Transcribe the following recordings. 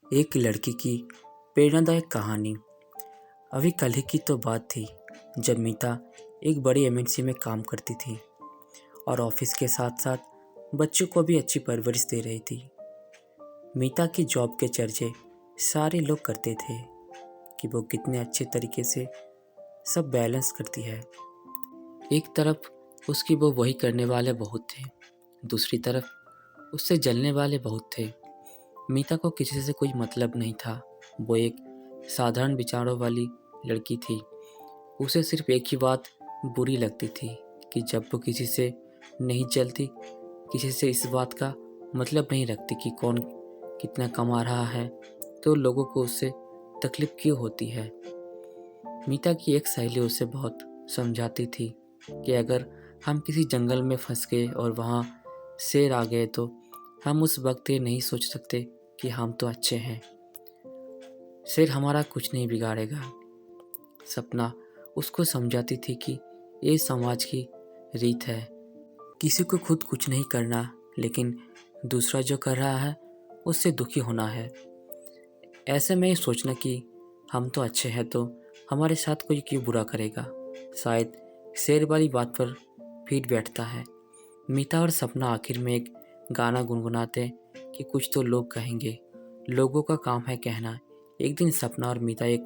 एक लड़की की प्रेरणादायक कहानी। अभी कल ही की तो बात थी जब मीता एक बड़ी एमएनसी में काम करती थी और ऑफिस के साथ साथ बच्चों को भी अच्छी परवरिश दे रही थी। मीता की जॉब के चर्चे सारे लोग करते थे कि वो कितने अच्छे तरीके से सब बैलेंस करती है। एक तरफ उसकी वो वही करने वाले बहुत थे, दूसरी तरफ उससे जलने वाले बहुत थे। मीता को किसी से कोई मतलब नहीं था। वो एक साधारण विचारों वाली लड़की थी। उसे सिर्फ एक ही बात बुरी लगती थी कि जब वो किसी से नहीं चलती, किसी से इस बात का मतलब नहीं रखती कि कौन कितना कमा रहा है, तो लोगों को उससे तकलीफ क्यों होती है। मीता की एक सहेली उसे बहुत समझाती थी कि अगर हम किसी जंगल में फंस गए और वहाँ शेर आ गए तो हम उस वक्त ये नहीं सोच सकते कि हम तो अच्छे हैं, शेर हमारा कुछ नहीं बिगाड़ेगा। सपना उसको समझाती थी कि ये समाज की रीत है, किसी को खुद कुछ नहीं करना, लेकिन दूसरा जो कर रहा है उससे दुखी होना है। ऐसे में ये सोचना कि हम तो अच्छे हैं तो हमारे साथ कोई क्यों बुरा करेगा, शायद शेर वाली बात पर फिर बैठता है। मीता और सपना आखिर में एक गाना गुनगुनाते कि कुछ तो लोग कहेंगे, लोगों का काम है कहना। एक दिन सपना और मीता एक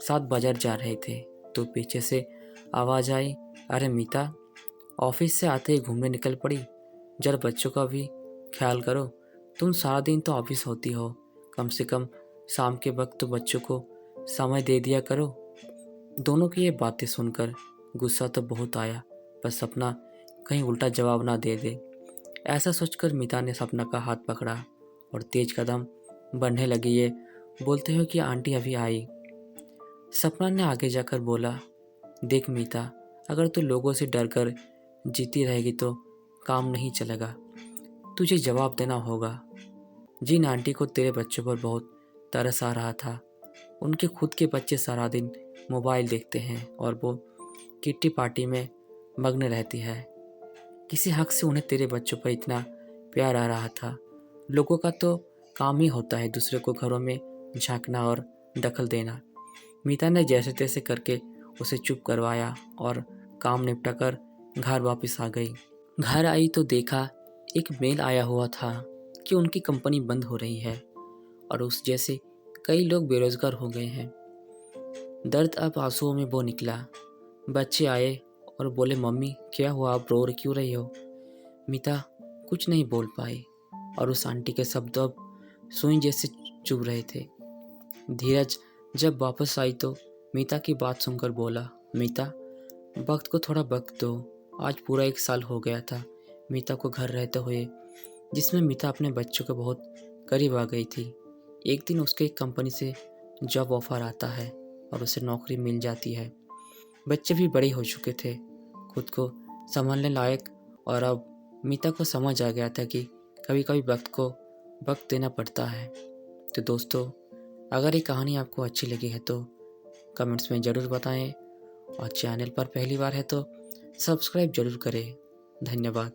साथ बाजार जा रहे थे तो पीछे से आवाज़ आई, अरे मीता, ऑफिस से आते ही घूमने निकल पड़ी, जरा बच्चों का भी ख्याल करो। तुम सारा दिन तो ऑफिस होती हो, कम से कम शाम के वक्त तो बच्चों को समय दे दिया करो। दोनों की ये बातें सुनकर गुस्सा तो बहुत आया, पर सपना कहीं उल्टा जवाब ना दे दे, ऐसा सोचकर मीता ने सपना का हाथ पकड़ा और तेज कदम बढ़ने लगी, ये बोलते हुए कि आंटी अभी आई। सपना ने आगे जाकर बोला, देख मीता, अगर तू लोगों से डर कर जीती रहेगी तो काम नहीं चलेगा, तुझे जवाब देना होगा। जिन आंटी को तेरे बच्चों पर बहुत तरस आ रहा था, उनके खुद के बच्चे सारा दिन मोबाइल देखते हैं और वो किट्टी पार्टी में मग्न रहती है। किसी हक से उन्हें तेरे बच्चों पर इतना प्यार आ रहा था। लोगों का तो काम ही होता है दूसरे को घरों में झांकना और दखल देना। मीता ने जैसे तैसे करके उसे चुप करवाया और काम निपटा कर घर वापस आ गई। घर आई तो देखा एक मेल आया हुआ था कि उनकी कंपनी बंद हो रही है और उस जैसे कई लोग बेरोजगार हो गए हैं। दर्द अब आंसुओं में बो निकला। बच्चे आए और बोले, मम्मी क्या हुआ, आप रो क्यों रही हो। मीता कुछ नहीं बोल पाई और उस आंटी के शब्द अब सुई जैसे चुभ रहे थे। धीरज जब वापस आई तो मीता की बात सुनकर बोला, मीता, वक्त को थोड़ा वक्त दो। आज पूरा 1 साल हो गया था मीता को घर रहते हुए, जिसमें मीता अपने बच्चों के बहुत करीब आ गई थी। एक दिन उसके एक कंपनी से जॉब ऑफर आता है और उसे नौकरी मिल जाती है। बच्चे भी बड़े हो चुके थे, खुद को संभालने लायक, और अब मीता को समझ आ गया था कि कभी कभी वक्त को वक्त देना पड़ता है। तो दोस्तों, अगर ये कहानी आपको अच्छी लगी है तो कमेंट्स में ज़रूर बताएं और चैनल पर पहली बार है तो सब्सक्राइब ज़रूर करें। धन्यवाद।